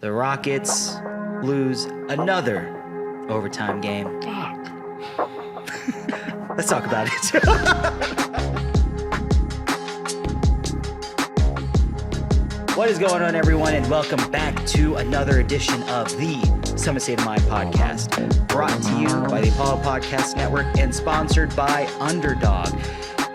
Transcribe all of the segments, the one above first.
The Rockets lose another overtime game. Let's talk about it. What is going on, everyone, and welcome back to another edition of the Summit State of Mind podcast, brought to you by the Apollo Podcast Network and sponsored by Underdog.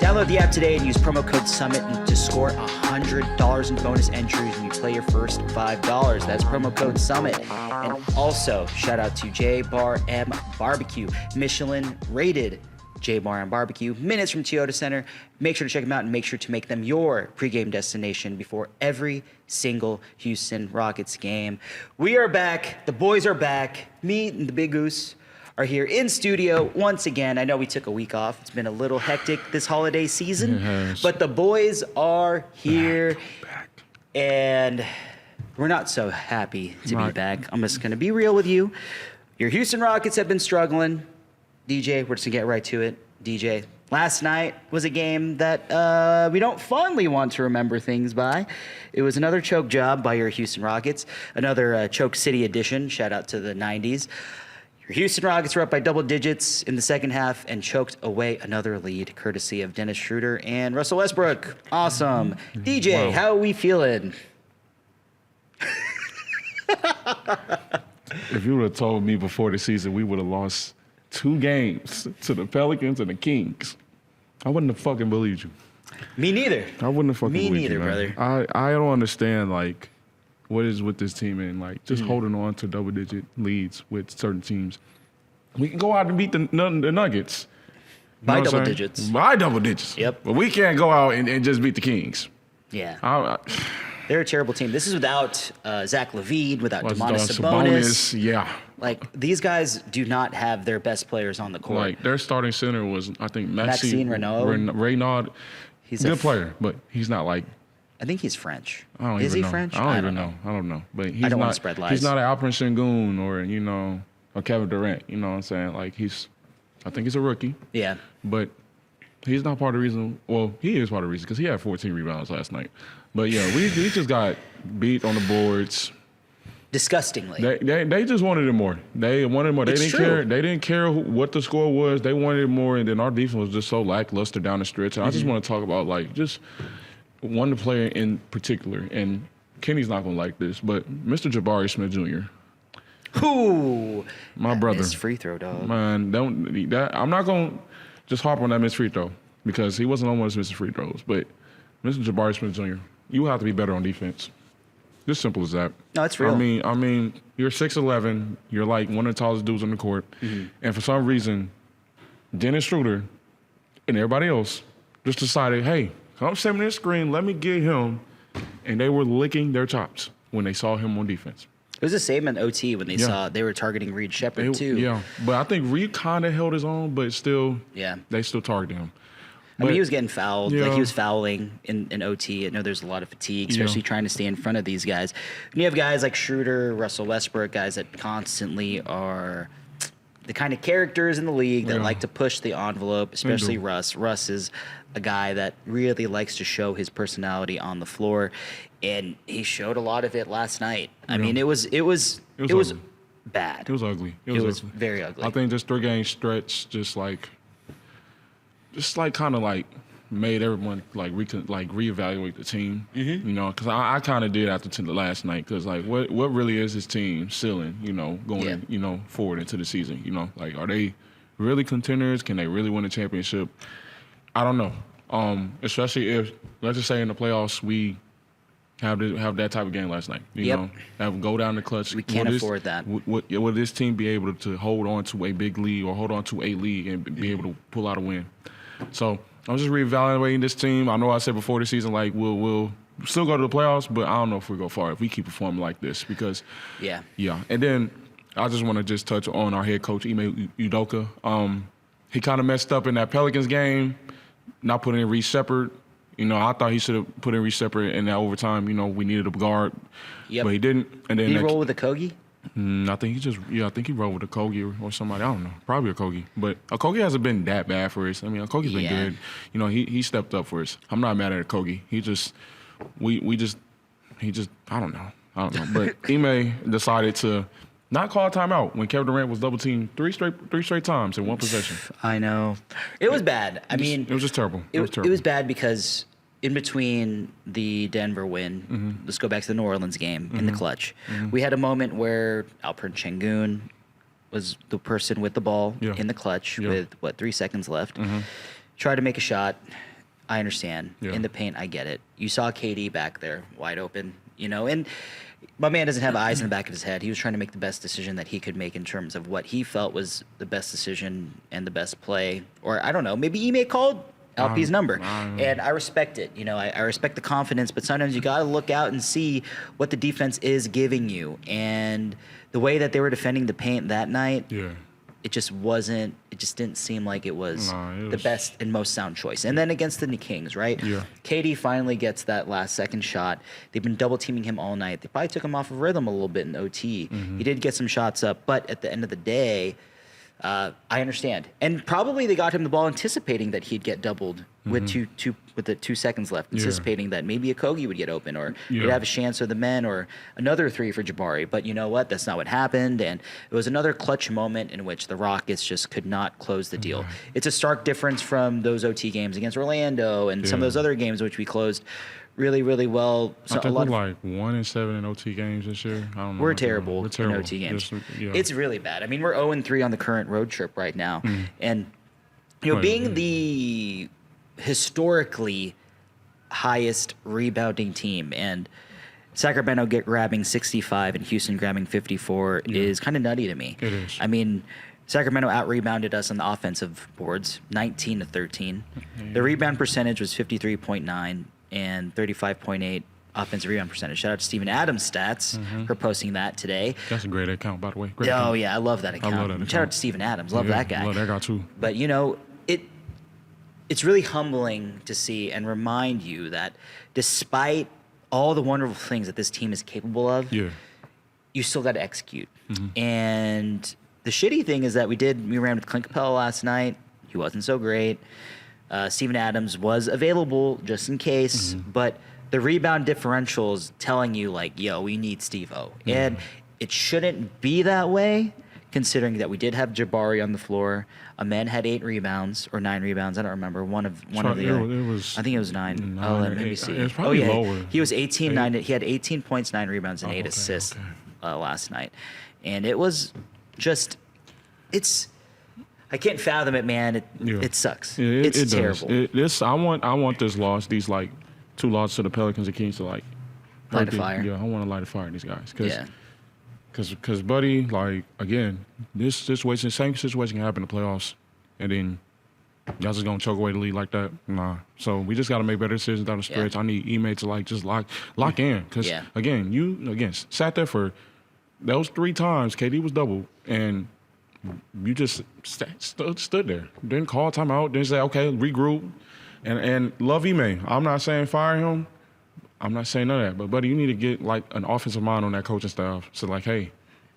Download the app today and use promo code SUMMIT to score $100 in bonus entries when you play your first $5. That's promo code SUMMIT. And also, shout out to J Bar M Barbecue, Michelin rated J Bar M Barbecue, minutes from Toyota Center. Make sure to check them out and make sure to make them your pregame destination before every single Houston Rockets game. We are back. The boys are back. Me and the Big Goose are here in studio once again. I know we took a week off. It's been a little hectic this holiday season, but the boys are here, and we're not so happy to be back. I'm just going to be real with you. Your Houston Rockets have been struggling. DJ, we're just going to get right to it. DJ, last night was a game that we don't fondly want to remember things by. It was another choke job by your Houston Rockets, another choke city edition. Shout out to the 90s. Your Houston Rockets were up by double digits in the second half and choked away another lead, courtesy of Dennis Schroeder and Russell Westbrook. Awesome. DJ, how are we feeling? If you would have told me before the season we would have lost 2 games to the Pelicans and the Kings, I wouldn't have fucking believed you. Me neither. I wouldn't have fucking believed you, Me neither, brother. I don't understand, like, what is with this team and, like, just holding on to double-digit leads with certain teams. We can go out and beat the Nuggets. By double digits. By double digits. Yep. But we can't go out and just beat the Kings. Yeah. They're a terrible team. This is without Zach LaVine, without Domantas Sabonis. Yeah. Like, these guys do not have their best players on the court. Like, their starting center was, I think, Maxime Reynaud. He's a good player, but he's not like. I think he's French. Is he know. French? I don't even know. I don't know. But he's I don't not, want to spread lies. He's not an Alperen Sengun or, a Kevin Durant. You know what I'm saying? Like, I think he's a rookie. Yeah. But he's not part of the reason. Well, he is part of the reason because he had 14 rebounds last night. But, yeah, we just got beat on the boards. Disgustingly. They just wanted it more. They wanted more. They It's didn't true. care. They didn't care what the score was. They wanted it more, and then our defense was just so lackluster down the stretch. And I just want to talk about, like, just one player in particular, and Kenny's not going to like this, but Mr. Jabari Smith Jr. Ooh. My brother. Missed free throw, dog. Man, I'm not going to just harp on that missed free throw because he wasn't on one of his missed free throws. But Mr. Jabari Smith Jr., you have to be better on defense. Just simple as that. No, it's real. I mean, you're 6'11", you're like one of the tallest dudes on the court, and for some reason, Dennis Schroeder and everybody else just decided, hey, come send me this screen, let me get him, and they were licking their chops when they saw him on defense. It was the same in OT when they saw they were targeting Reed Shepherd, too. Yeah, but I think Reed kind of held his own, but still, they still targeted him. I mean, he was getting fouled. Yeah. Like, he was fouling in OT. I know there's a lot of fatigue, especially trying to stay in front of these guys. And you have guys like Schroeder, Russell Westbrook, guys that constantly are the kind of characters in the league that like to push the envelope, especially Russ. Russ is a guy that really likes to show his personality on the floor, and he showed a lot of it last night. I mean, it was bad. It was ugly. It was ugly. Very ugly. I think this 3-game stretch just kind of like made everyone like reevaluate the team, because I kind of did after the last night, because like what really is his team ceiling, going forward into the season, like are they really contenders? Can they really win a championship? I don't know, especially if, let's just say in the playoffs we have that type of game last night, have go down the clutch. We can't afford that. Will this team be able to hold on to a big lead or hold on to a lead and be able to pull out a win? So I'm just reevaluating this team. I know I said before the season, like, we'll still go to the playoffs, but I don't know if we go far if we keep performing like this because, yeah. And then I just want to just touch on our head coach, Ime Udoka. He kind of messed up in that Pelicans game, not putting in Reed Shepherd. I thought he should have put in Reed Shepherd in that overtime. We needed a guard, but he didn't. And then did he roll with a Kogi? I think he rolled with a Kogi or somebody. I don't know. Probably a Kogi. But a Kogi hasn't been that bad for us. I mean, a Kogi's been good. He stepped up for us. I'm not mad at a Kogi. He just, I don't know. I don't know. But Ime decided to not call a timeout when Kevin Durant was double teamed three straight times in one possession. I know. It was bad. I mean, it was just terrible. It was bad because in between the Denver win, let's go back to the New Orleans game in the clutch. We had a moment where Alperen Şengün was the person with the ball in the clutch with 3 seconds left. Tried to make a shot. I understand. In the paint, I get it. You saw KD back there wide open, and my man doesn't have eyes in the back of his head. He was trying to make the best decision that he could make in terms of what he felt was the best decision and the best play. Or I don't know, maybe Ime called LP's number. And I respect it. I respect the confidence, but sometimes you got to look out and see what the defense is giving you. And the way that they were defending the paint that night, it just didn't seem like it was the best and most sound choice. And then against the Kings, right? KD finally gets that last second shot. They've been double teaming him all night. They probably took him off of rhythm a little bit in OT. He did get some shots up, but at the end of the day, I understand. And probably they got him the ball anticipating that he'd get doubled with the 2 seconds left, anticipating that maybe a Kogi would get open or he'd have a chance of the men or another three for Jabari. But you know what? That's not what happened. And it was another clutch moment in which the Rockets just could not close the deal. It's a stark difference from those OT games against Orlando and some of those other games which we closed really, really well. So I think we're like 1-7 in OT games this year. I don't know. We're terrible in OT games. It's really bad. I mean, we're 0-3 on the current road trip right now. And, being the historically highest rebounding team and Sacramento grabbing 65 and Houston grabbing 54 is kind of nutty to me. It is. I mean, Sacramento out-rebounded us on the offensive boards, 19-13. The rebound percentage was 53.9 and 35.8 offensive rebound percentage. Shout out to Steven Adams' stats for posting that today. That's a great account, by the way. Oh, yeah, I love that account. Shout out to Steven Adams. Love that guy. Love that guy, too. But, it's really humbling to see and remind you that despite all the wonderful things that this team is capable of, you still got to execute. And the shitty thing is that we ran with Clint Capella last night. He wasn't so great. Steven Adams was available just in case, but the rebound differential is telling you, like, yo, we need Steve-O. And it shouldn't be that way, considering that we did have Jabari on the floor. Amen had 8 rebounds or 9 rebounds. I don't remember. One of the other. I think it was 9. Let me see. It was probably lower. He was 18, 9. He had 18 points, 9 rebounds, and 8 assists last night. And it was just, I can't fathom it, man. It sucks. It's terrible. I want this loss, these like 2 losses to the Pelicans and Kings to like light a fire. Yeah, I want to light a fire in these guys. Because, buddy, like, again, same situation can happen in the playoffs, and then y'all just going to choke away the lead like that? Nah. So we just got to make better decisions down the stretch. I need Ime to, like, just lock in. Because, again, you sat there for those 3 times. KD was double, and you just stood there. Didn't call timeout. Didn't say, okay, regroup. And love Ime. I'm not saying fire him. I'm not saying none of that, but buddy, you need to get like an offensive mind on that coaching staff. So like, hey,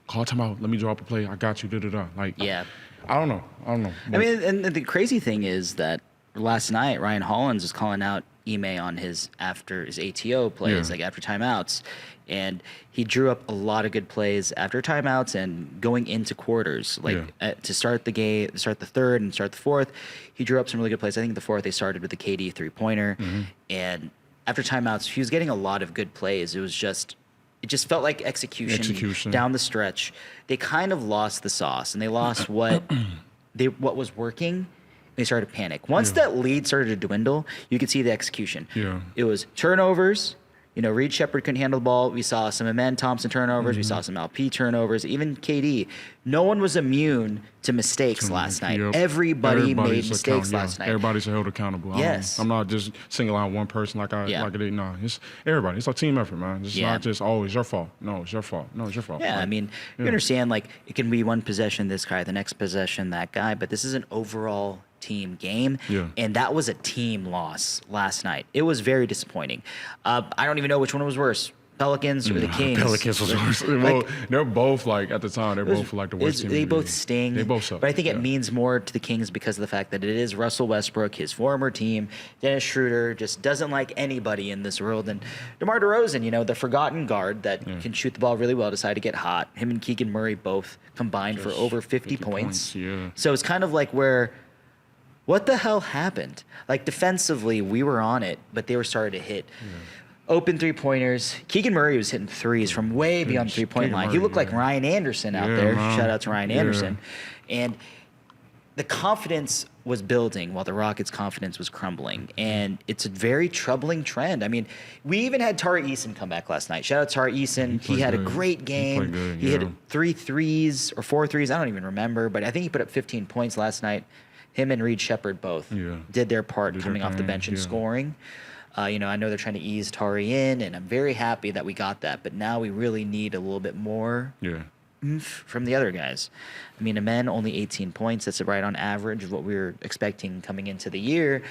call timeout. Let me drop a play. I got you. Like, I don't know. I mean, and the crazy thing is that last night Ryan Hollins was calling out Ime on after his ATO plays, like after timeouts, and he drew up a lot of good plays after timeouts and going into quarters, to start the game, start the third and start the fourth. He drew up some really good plays. I think the fourth they started with the KD 3-pointer, and after timeouts, he was getting a lot of good plays. It just felt like execution down the stretch. They kind of lost the sauce, and they lost what was working. They started to panic. Once that lead started to dwindle, you could see the execution. It was turnovers. Reed Shepherd couldn't handle the ball. We saw some Amen Thompson turnovers. We saw some LP turnovers. Even KD. No one was immune to mistakes last night. Everybody made mistakes last night. Everybody's held accountable. Yes. I'm not just singling out one person like I did. No, it's everybody. It's a team effort, man. It's not just, it's your fault. No, it's your fault. No, it's your fault. Yeah, I mean, you understand, like, it can be one possession this guy, the next possession that guy, but this is an overall team game, and that was a team loss last night. It was very disappointing. I don't even know which one was worse, Pelicans or the Kings. Pelicans was worse. They're both like at the time. They're both like the worst team. They in the both league. sting. They both suck. But I think it means more to the Kings because of the fact that it is Russell Westbrook, his former team. Dennis Schroeder just doesn't like anybody in this world. And DeMar DeRozan, the forgotten guard that can shoot the ball really well, decided to get hot. Him and Keegan Murray both combined for over 50 points. Yeah. So it's kind of like what the hell happened? Like defensively, we were on it, but they were starting to hit. Yeah. Open three-pointers. Keegan Murray was hitting threes from way beyond the three-point line. He looked like Ryan Anderson out there. Man. Shout out to Ryan Anderson. And the confidence was building while the Rockets' confidence was crumbling. And it's a very troubling trend. I mean, we even had Tari Eason come back last night. Shout out to Tari Eason. He had a great game. He hit 3 threes or 4 threes. I don't even remember. But I think he put up 15 points last night. Him and Reed Shepherd both did their part coming off the bench and scoring. I know they're trying to ease Tari in, and I'm very happy that we got that. But now we really need a little bit more from the other guys. I mean, Amen, only 18 points. That's right on average of what we were expecting coming into the year.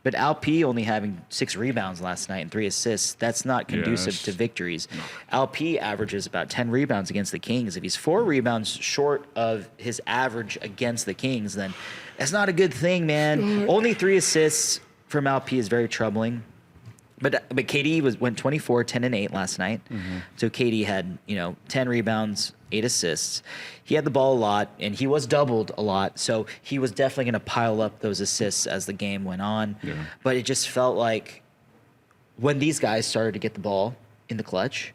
But Alp only having 6 rebounds last night and 3 assists, that's not conducive to victories. No. Alp averages about 10 rebounds against the Kings. If he's 4 rebounds short of his average against the Kings, then that's not a good thing, man. Only 3 assists from Alp is very troubling. But KD went 24, 10, and 8 last night. Mm-hmm. So KD had 10 rebounds, 8 assists. He had the ball a lot, and he was doubled a lot. So he was definitely going to pile up those assists as the game went on. Yeah. But it just felt like when these guys started to get the ball in the clutch,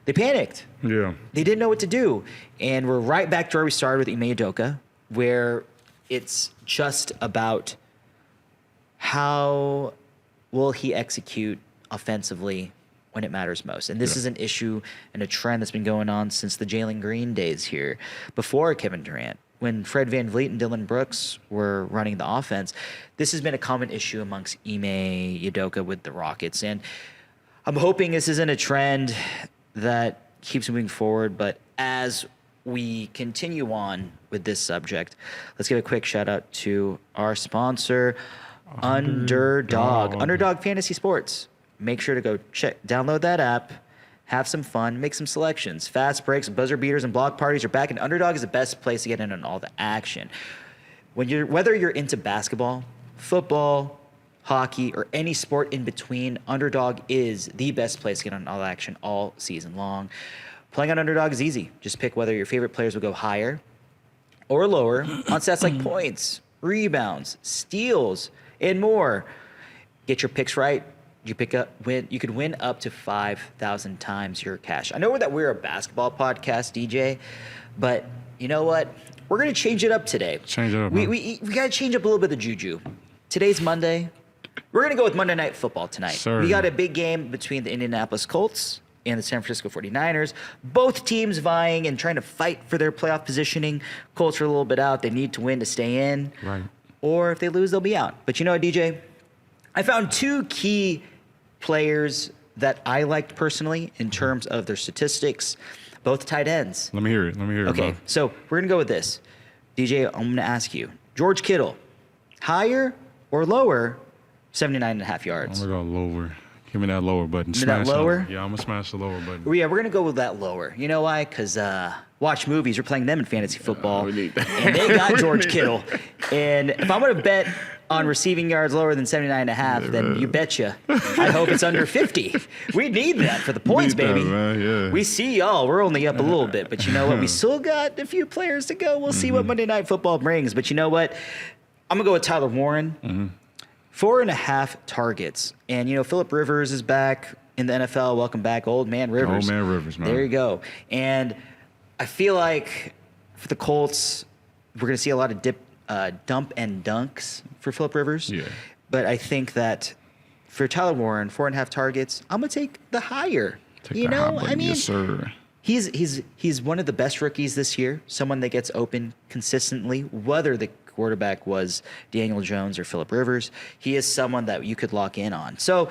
they panicked. Yeah, they didn't know what to do, and we're right back to where we started with Ime Udoka, where it's just about how will he execute offensively when it matters most? And this is an issue and a trend that's been going on since the Jalen Green days here, before Kevin Durant. When Fred VanVleet and Dylan Brooks were running the offense, this has been a common issue amongst Ime Udoka with the Rockets. And I'm hoping this isn't a trend that keeps moving forward, but as we continue on with this subject, let's give a quick shout out to our sponsor, Underdog Fantasy Sports. Make sure to go download that app, have some fun, make some selections. Fast breaks, buzzer beaters, and block parties are back, and Underdog is the best place to get in on all the action. Whether you're into basketball, football, hockey, or any sport in between, Underdog is the best place to get on all the action all season long. Playing on Underdog is easy. Just pick whether your favorite players will go higher or lower on stats like points, rebounds, steals, and more. Get your picks right. You could win up to 5,000 times your cash. I know that we're a basketball podcast, DJ, but you know what? We're gonna change it up today. Change it up. We gotta change up a little bit of the juju. Today's Monday. We're gonna go with Monday Night Football tonight. Sorry. We got a big game between the Indianapolis Colts and the San Francisco 49ers. Both teams vying and trying to fight for their playoff positioning. Colts are a little bit out. They need to win to stay in. Right. Or if they lose, they'll be out. But you know what, DJ? I found 2 key players that I liked personally in terms of their statistics, both tight ends. Let me hear it. Okay, so we're going to go with this. DJ, I'm going to ask you. George Kittle, higher or lower 79.5 yards? I'm going to go lower. Give me that lower button. That lower? Yeah, I'm going to smash the lower button. Yeah, we're going to go with that lower. You know why? Because watch movies. We're playing them in fantasy football. We need that. And they got George Kittle. And if I'm going to bet on receiving yards lower than 79.5, then you betcha. I hope it's under 50. We need that for the points, baby. Yeah. We see y'all. We're only up a little bit. But you know what? We still got a few players to go. We'll see what Monday Night Football brings. But you know what? I'm going to go with Tyler Warren. 4.5 targets. And, Phillip Rivers is back in the NFL. Welcome back, old man Rivers. Old man Rivers, man. There you go. And I feel like for the Colts, we're going to see a lot of dump and dunks for Phillip Rivers. Yeah. But I think that for Tyler Warren, 4.5 targets, I'm going to take the higher. Yes, sir. He's one of the best rookies this year, someone that gets open consistently, whether the quarterback was Daniel Jones or Phillip Rivers. He is someone that you could lock in on. So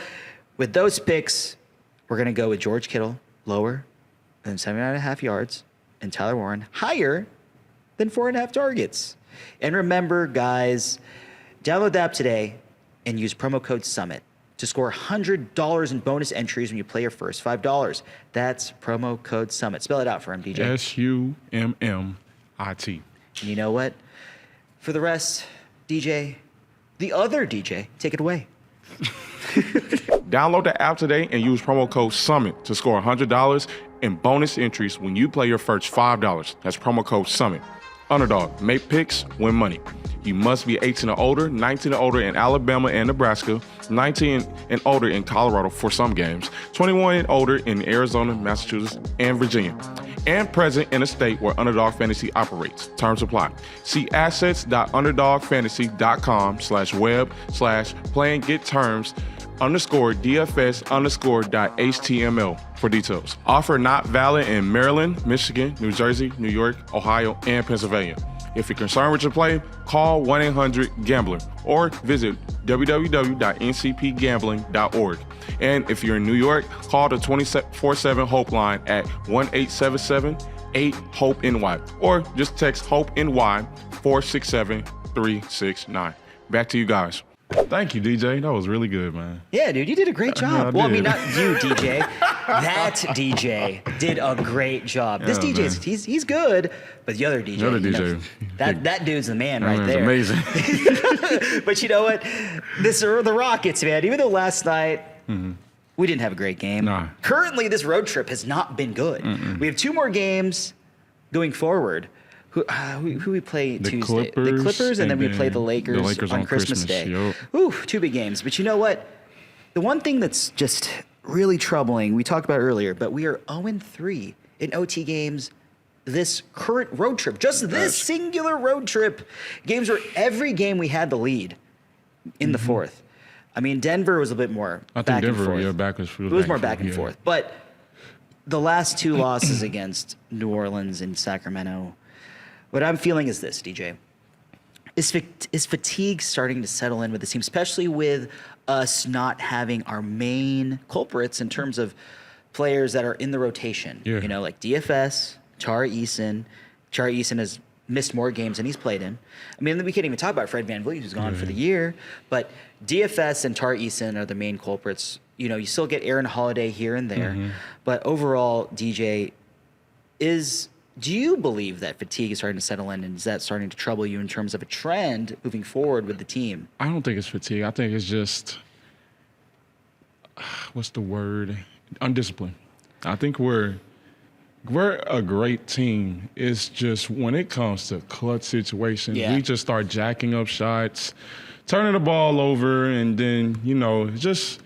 with those picks, we're going to go with George Kittle, lower than 79.5 yards, and Tyler Warren, higher than 4.5 targets. And remember, guys, download the app today and use promo code SUMMIT. to score $100 in bonus entries when you play your first $5. That's promo code SUMMIT. Spell it out for him, DJ. SUMMIT. And you know what? For the rest, DJ, the other DJ, take it away. Download the app today and use promo code SUMMIT to score $100 in bonus entries when you play your first $5. That's promo code SUMMIT. Underdog, make picks, win money. You must be 18 or older, 19 or older in Alabama and Nebraska, 19 and older in Colorado for some games, 21 and older in Arizona, Massachusetts, and Virginia, and present in a state where Underdog Fantasy operates. Terms apply. See assets.underdogfantasy.com/web/play and get terms _DFS_.html for details. Offer not valid in Maryland, Michigan, New Jersey, New York, Ohio, and Pennsylvania. If you're concerned with your play, call 1-800-GAMBLER or visit www.ncpgambling.org. And if you're in New York, call the 24/7 Hope line at 1-877-8-HOPE-NY or just text HOPE-NY 467-369. Back to you guys. Thank you, DJ. That was really good, man. Yeah, dude, you did a great job. Yeah, I mean, not you, DJ. That DJ did a great job. This Yeah, DJ, he's good, but the other DJ, The other you know, DJ. that dude's the man right It's there. amazing. But you know what? This are the Rockets, man. Even though last night we didn't have a great game, Nah. currently this road trip has not been good. We have 2 more games going forward. Who we play Tuesday? The Clippers, and then we play the Lakers on Christmas Day. Yep. Ooh, 2 big games. But you know what? The one thing that's just really troubling, we talked about earlier, but we are 0-3 in OT games this current road trip. Just this singular road trip. Games where every game we had the lead in the fourth. I mean, Denver was a bit more I think back Denver, and forth. yeah, back and forth. It was more back and forth. But the last 2 losses against New Orleans and Sacramento, what I'm feeling is this, DJ. Is fatigue starting to settle in with the team, especially with us not having our main culprits in terms of players that are in the rotation? Yeah. You know, like DFS, Tari Eason. Tari Eason has missed more games than he's played in. I mean, we can't even talk about Fred VanVleet, who's gone for the year. But DFS and Tari Eason are the main culprits. You know, you still get Aaron Holiday here and there. But overall, DJ, do you believe that fatigue is starting to settle in, and is that starting to trouble you in terms of a trend moving forward with the team? I don't think it's fatigue. I think it's just, what's the word? Undisciplined. I think we're a great team. It's just when it comes to clutch situations, we just start jacking up shots, turning the ball over, and then, you know, just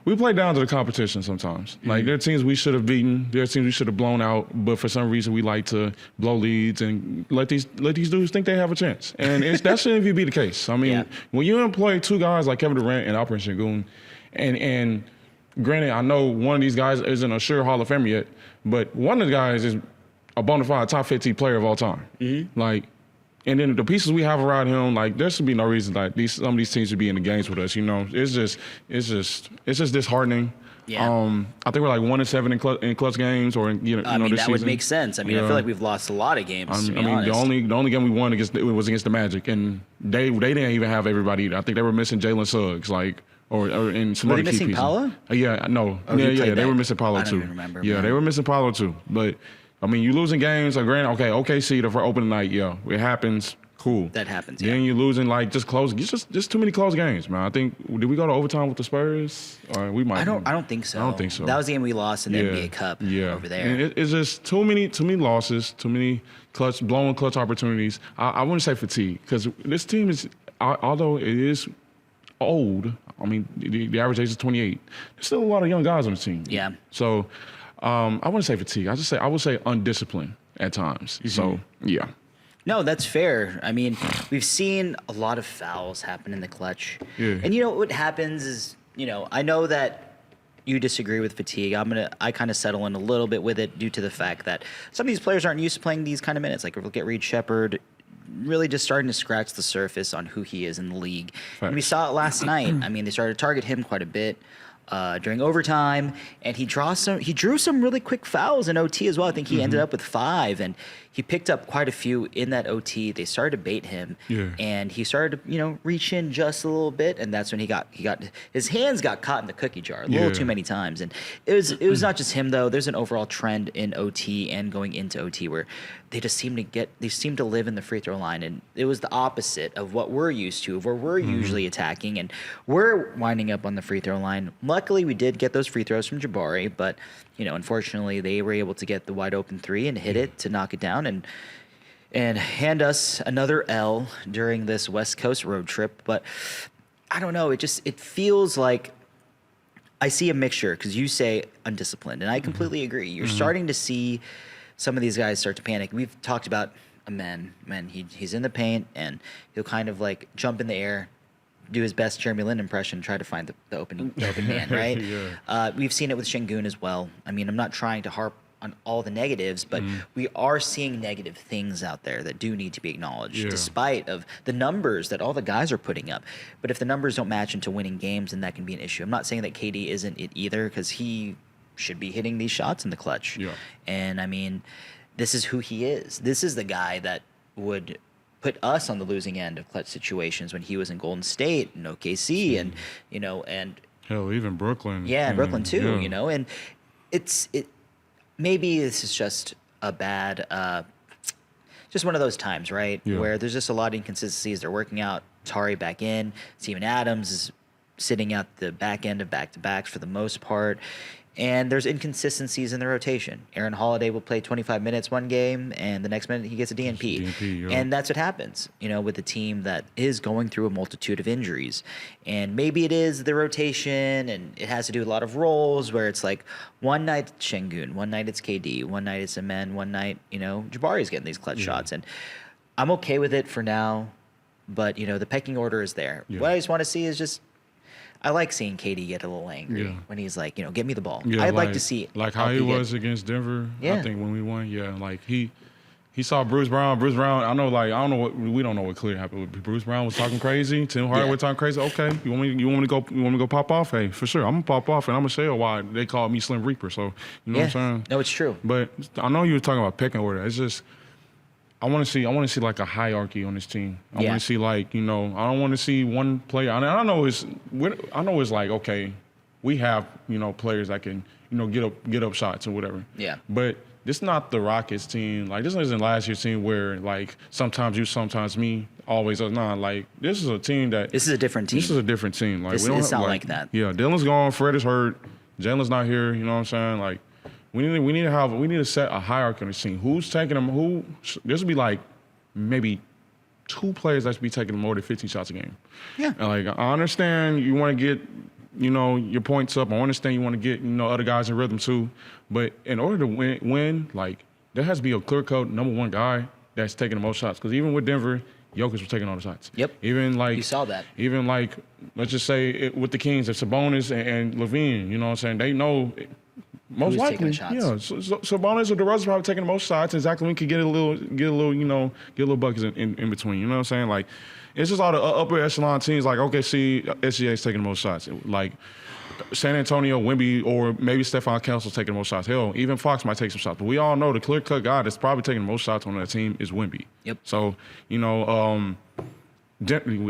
we play down to the competition sometimes. Like, there are teams we should have beaten, there are teams we should have blown out, but for some reason we like to blow leads and let these dudes think they have a chance. And that shouldn't even be the case. I mean, when you employ 2 guys like Kevin Durant and Alperen Sengun, and granted, I know one of these guys isn't a sure Hall of Famer yet, but one of the guys is a bona fide top 15 player of all time. Like, and then the pieces we have around him, like, there should be no reason like some of these teams should be in the games with us. You know, it's just disheartening. Yeah. I think we're like 1-7 in clutch games, or I mean, this that season. would make sense. I mean, I feel like we've lost a lot of games. To be honest. the only game we won was against the Magic, and they didn't even have everybody either. I think they were missing Jalen Suggs, like. Or in some Were other they key missing pieces. Paolo? No. Oh, he played They that. were missing Paolo I don't too. even remember, Yeah, man. they were missing Paolo too. But I mean, you losing games. Like, granted, OKC the opening night, it happens. Cool. That happens. Then you're losing like just close. Just too many close games, man. I think did we go to overtime with the Spurs? Or we might. I don't think so. I don't think so. That was the game we lost in the NBA Cup over there. And it's just too many losses, too many blown clutch opportunities. I wouldn't say fatigue, because this team is, although it is old. I mean, the average age is 28. There's still a lot of young guys on the team. Yeah. So I wouldn't say fatigue. I would say undisciplined at times. So yeah. No, that's fair. I mean, we've seen a lot of fouls happen in the clutch. Yeah. And you know what happens is, you know, I know that you disagree with fatigue. I kind of settle in a little bit with it due to the fact that some of these players aren't used to playing these kind of minutes. Like, look at Reed Shepherd, really just starting to scratch the surface on who he is in the league. And we saw it last night. I mean, they started to target him quite a bit. during overtime, and he drew some really quick fouls in OT as well. I think he ended up with 5, and he picked up quite a few in that OT. They started to bait him, and he started to reach in just a little bit, and that's when he got his hands got caught in the cookie jar a little too many times. And it was not just him though. There's an overall trend in OT and going into OT where they just seem to live in the free throw line, and it was the opposite of what we're used to, of where we're usually attacking, and we're winding up on the free throw line. Luckily, we did get those free throws from Jabari, but unfortunately, they were able to get the wide open 3 and hit it to knock it down and hand us another L during this West Coast road trip. But I don't know. It feels like I see a mixture, because you say undisciplined, and I completely agree. You're starting to see some of these guys start to panic. We've talked about a man. He's in the paint, and he'll kind of like jump in the air, do his best Jeremy Lin impression, try to find the open man, right? We've seen it with Şengün as well. I mean, I'm not trying to harp on all the negatives, but we are seeing negative things out there that do need to be acknowledged, despite of the numbers that all the guys are putting up. But if the numbers don't match into winning games, then that can be an issue. I'm not saying that KD isn't it either, because he should be hitting these shots in the clutch. And I mean, this is who he is. This is the guy that would put us on the losing end of clutch situations when he was in Golden State and OKC and and hell, even Brooklyn. Yeah, and Brooklyn too, and it maybe this is just a bad just one of those times, right? Where there's just a lot of inconsistencies. They're working out Tari back in. Steven Adams is sitting out the back end of back-to-backs for the most part. And there's inconsistencies in the rotation. Aaron Holiday will play 25 minutes one game, and the next minute he gets a DNP. And that's what happens, with a team that is going through a multitude of injuries. And maybe it is the rotation, and it has to do with a lot of roles where it's like one night it's Şengün, one night it's KD, one night it's Amen, one night, Jabari's getting these clutch shots. And I'm okay with it for now, but, the pecking order is there. What I just want to see is just, I like seeing KD get a little angry when he's like, get me the ball. I'd like to see like how he was against Denver. I think when we won, like he saw Bruce Brown. Bruce Brown, I don't know we don't know what clearly happened. Bruce Brown was talking crazy. Tim Hardaway was talking crazy. Okay, you want me to go pop off? Hey, for sure, I'm gonna pop off, and I'm gonna show you why they called me Slim Reaper. So what I'm saying? No, it's true. But I know you were talking about pecking order. It's just, I want to see like a hierarchy on this team. I want to see like, I don't want to see one player. I know it's like, okay, we have, players that can, get up shots or whatever. Yeah. But this is not the Rockets team. Like, this isn't last year's team where like sometimes you, sometimes me, always not. Like, this is a team that. This is a different team. This is a different team. Like, it's not like that. Yeah, Dylan's gone. Fred is hurt. Jalen's not here. You know what I'm saying? Like, we need to set a hierarchy on the team. Who's taking them? There should be like maybe 2 players that should be taking more than 15 shots a game. Yeah. And like, I understand you want to get, your points up. I understand you want to get, other guys in rhythm too. But in order to win, like, there has to be a clear-cut number 1 guy that's taking the most shots. Because even with Denver, Jokic was taking all the shots. Yep. Even like, you saw that. Even like, let's just say with the Kings, if Sabonis and Levine, you know what I'm saying, they know. Most likely, shots. Yeah. So Sabonis or DeRozan's probably taking the most shots, and Zach LaVine could get a little buckets in between. You know what I'm saying? Like, it's just all the upper echelon teams. Like, OKC, SGA's taking the most shots. Like, San Antonio, Wemby, or maybe Stephon Kelsey's taking the most shots. Hell, even Fox might take some shots. But we all know the clear-cut guy that's probably taking the most shots on that team is Wemby. Yep. So, we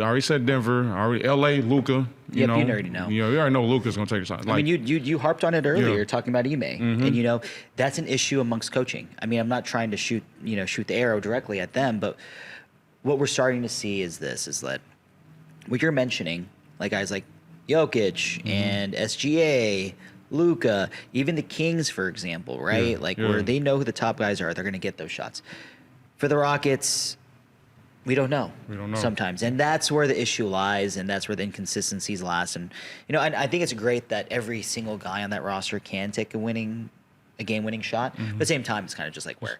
already said Denver. LA, Luka. You already know. You already know Luka's gonna take a shot. Like, I mean, you harped on it earlier, talking about Ime, and that's an issue amongst coaching. I mean, I'm not trying to shoot the arrow directly at them, but what we're starting to see is that what you're mentioning, like guys like Jokic and SGA, Luka, even the Kings, for example, right? Where they know who the top guys are, they're gonna get those shots. For the Rockets, we don't know sometimes. And that's where the issue lies, and that's where the inconsistencies last. And, I think it's great that every single guy on that roster can take a game-winning shot. But at the same time, it's kind of just like where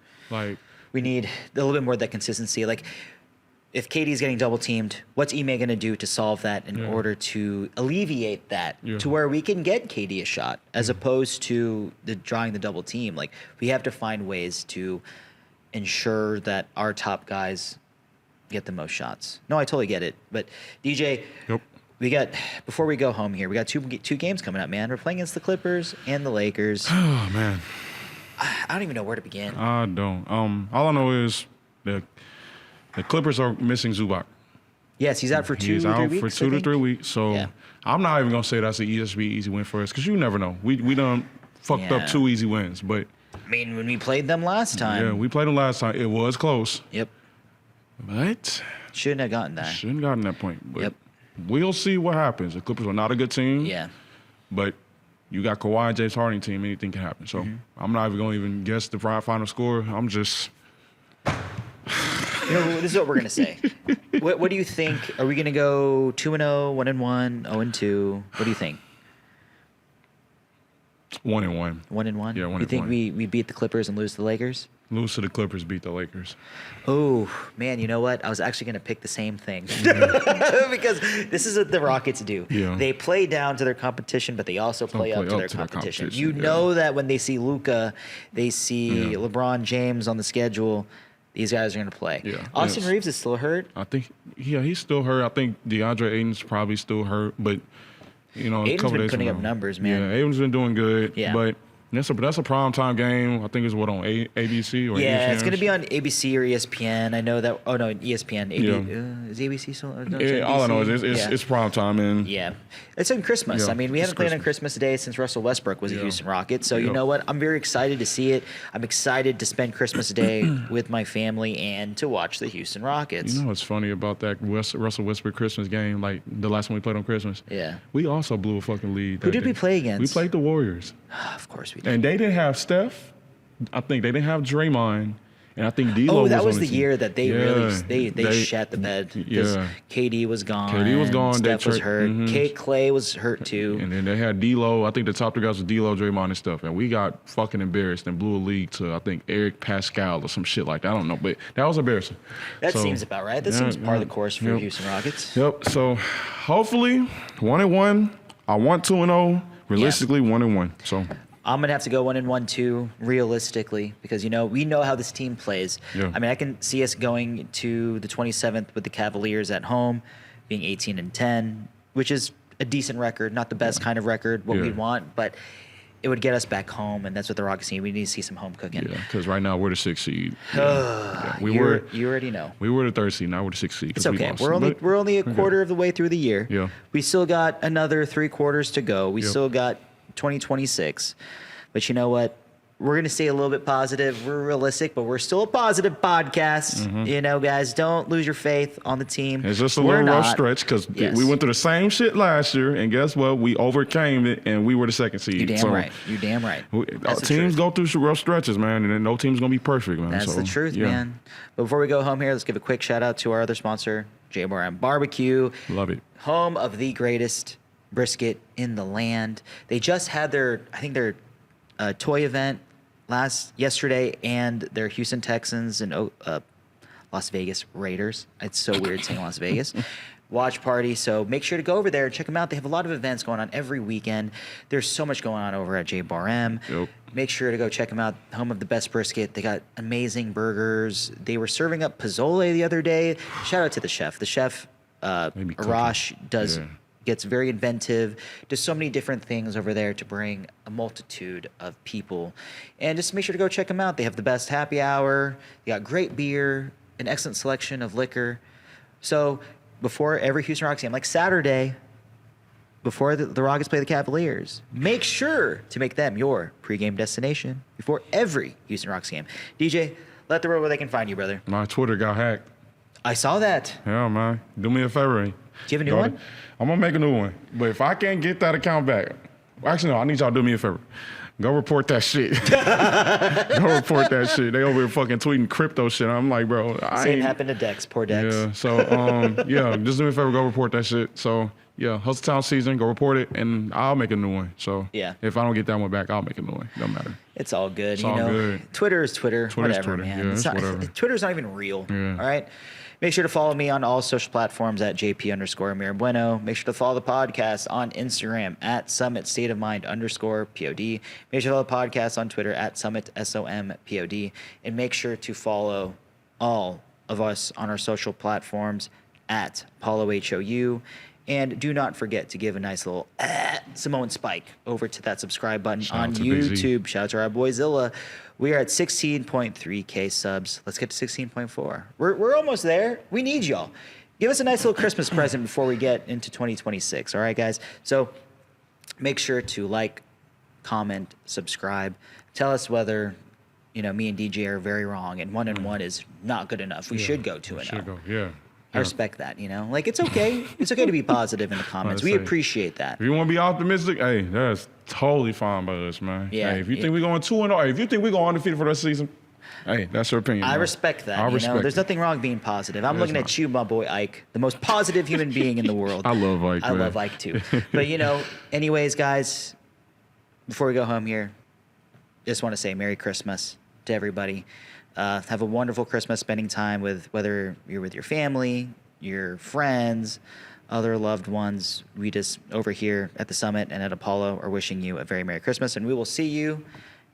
we need a little bit more of that consistency. Like, if KD's getting double-teamed, what's Ime going to do to solve that in order to alleviate that to where we can get KD a shot as opposed to drawing the double team? Like, we have to find ways to ensure that our top guys get the most shots. No, I totally get it. But DJ, before we go home here, we got two games coming up, man. We're playing against the Clippers and the Lakers. Oh man, I don't even know where to begin. I don't. All I know is the Clippers are missing Zubac. Yes, he's out for 2 He's to 3 out weeks. for 2 to 3 weeks. So Yeah. I'm not even gonna say that's an easy win for us because you never know. We done fucked up 2 easy wins, but I mean, when we played them last time. yeah, we played them last time. It was close. Yep. But Shouldn't have gotten that. shouldn't gotten that point. But Yep. we'll see what happens. The Clippers are not a good team. Yeah. But you got Kawhi and James Harden team, anything can happen. So I'm not even going to even guess the final score. I'm just. This is what we're gonna say. What do you think? Are we gonna go 2-0, 1-1, 0-2? What do you think? 1-1. 1-1. Yeah, You 1-1. think we beat the Clippers and lose to the Lakers? Lose to the Clippers, beat the Lakers. Oh man, you know what? I was actually gonna pick the same thing because this is what the Rockets do. Yeah. They play down to their competition, but they also play up to their competition. You know that when they see Luka, they see LeBron James on the schedule. These guys are going to play. Yeah. Austin Yes. Reeves is still hurt. I think, he's still hurt. I think DeAndre Ayton's probably still hurt, but a Aiden's couple been days putting from up now. numbers, man. Yeah, Aiden's been doing good. Yeah. But that's a primetime game. I think it's on ABC or Yeah, ESPN? it's going to be on ABC or ESPN. I know that. Oh no, ESPN. Is ABC still? No, it's All I know is NBC? it's primetime and Yeah. It's on Christmas. Yeah, I mean, we it's haven't played on Christmas. Christmas Day since Russell Westbrook was a Yeah. Houston Rocket. So you Yeah. know what? I'm very excited to see it. I'm excited to spend Christmas Day with my family and to watch the Houston Rockets. You know what's funny about that Russell Westbrook Christmas game, like the last one we played on Christmas? Yeah. We also blew a fucking lead. Who did we play against? We played the Warriors. Of course we did. And they didn't have Steph. I think they didn't have Draymond. And I think D'Lo Oh, that was on the team. year that they really they shat the bed. 'Cause Yeah. KD was gone. KD was gone. Steph They was hurt. mhm. Clay was hurt too. And then they had D'Lo. I think the top 3 guys was D'Lo, Draymond, and stuff. And we got fucking embarrassed and blew a lead to, I think, Eric Pascal or some shit like that. I don't know. But that was embarrassing. That So, seems about right. That yeah, seems part of yeah, the course for yep. Houston Rockets. Yep. So hopefully 1-1. I want 2-0. Realistically, 1-1. So I'm gonna have to go 1-1 too, realistically, because we know how this team plays. Yeah. I mean, I can see us going to the 27th with the Cavaliers at home, being 18-10, which is a decent record, not the best kind of record, what Yeah. we'd want, but it would get us back home, and that's what the Rockets need. We need to see some home cooking. yeah, because right now we're the 6th seed. You already know. We were the 3rd seed. Now we're the 6th seed. It's 'cause we okay. lost. We're But only a quarter of the way through the year. Yeah. We still got another 3 quarters to go. We Yep. still got 2026. But you know what? We're going to stay a little bit positive. We're realistic, but we're still a positive podcast. Guys, don't lose your faith on the team. It's just a We're little rough not. stretch because Yes. we went through the same shit last year, and guess what? We overcame it, and we were the 2nd seed. You're damn So right. You're damn right. That's the teams truth. go through some rough stretches, man, and then no team's gonna be perfect, man. That's So, the truth, yeah. man. But before we go home here, let's give a quick shout out to our other sponsor, JBRM Barbecue. Love it. Home of the greatest brisket in the land. They just had their toy event yesterday, and their Houston Texans and Las Vegas Raiders. It's so weird saying Las Vegas. Watch party. So make sure to go over there and check them out. They have a lot of events going on every weekend. There's so much going on over at J Bar M. Yep. Make sure to go check them out. Home of the best brisket. They got amazing burgers. They were serving up pozole the other day. Shout out to the chef. The chef, Maybe cooking. Arash, Yeah. gets very inventive, does so many different things over there to bring a multitude of people. And just make sure to go check them out. They have the best happy hour. They got great beer, an excellent selection of liquor. So before every Houston Rockets game, like Saturday, before the Rockets play the Cavaliers, make sure to make them your pregame destination before every Houston Rockets game. DJ, let the world where they can find you, brother. My Twitter got hacked. I saw that. Yeah, man. Do me a favor. Do you have a new one? I'm gonna make a new one. But if I can't get that account back, actually no, I need y'all to do me a favor. Go report that shit. Go report that shit. They over here fucking tweeting crypto shit. I'm like, bro, Same happened to Dex. Poor Dex. Yeah. So just do me a favor, go report that shit. So yeah, Hustle Town season, go report it, and I'll make a new one. So Yeah. if I don't get that one back, I'll make a new one. Don't matter. It's all good. It's all good. Twitter is Twitter. Twitter's whatever, Twitter. man. Yeah, it's not, whatever. Twitter's not even real. Yeah. All right. Make sure to follow me on all social platforms at JP_Mirabueno. Make sure to follow the podcast on Instagram at Summit State of Mind _POD. Make sure to follow the podcast on Twitter at Summit SOMPOD. And make sure to follow all of us on our social platforms at Paulo HOU And do not forget to give a nice little Samoan spike over to that subscribe button on out to Big Z. YouTube. Shout out to our boy Zilla. We are at 16.3K subs. Let's get to 16.4. We're almost there. We need y'all. Give us a nice little Christmas present before we get into 2026. All right, guys? So make sure to like, comment, subscribe. Tell us whether, me and DJ are very wrong and 1-1 is not good enough. We should go 2-0. Should go, yeah. I respect that, Like, it's okay. It's okay to be positive in the comments. We appreciate that. If you want to be optimistic, hey, that's totally fine by us, man. Yeah. Hey, if you think we're going 2-0, hey, if you think we're going undefeated for the rest of the season, hey, that's your opinion. I man. respect that. I respect There's it. nothing wrong being positive. I'm There's looking at you, my boy Ike, the most positive human being in the world. I love Ike, I man. love Ike too. But anyways, guys, before we go home here, just want to say Merry Christmas to everybody. Have a wonderful Christmas, spending time with whether you're with your family, your friends, other loved ones. We just over here at the Summit and at Apollo are wishing you a very Merry Christmas, and we will see you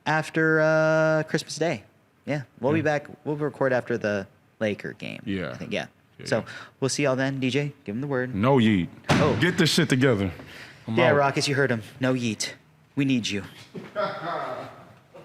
after Christmas Day. Yeah, we'll be back. We'll record after the Laker game. Yeah. I think, yeah. So we'll see y'all then. DJ, give him the word. No yeet. Oh. Get this shit together. I'm Yeah, out. Rockets, you heard him. No yeet. We need you.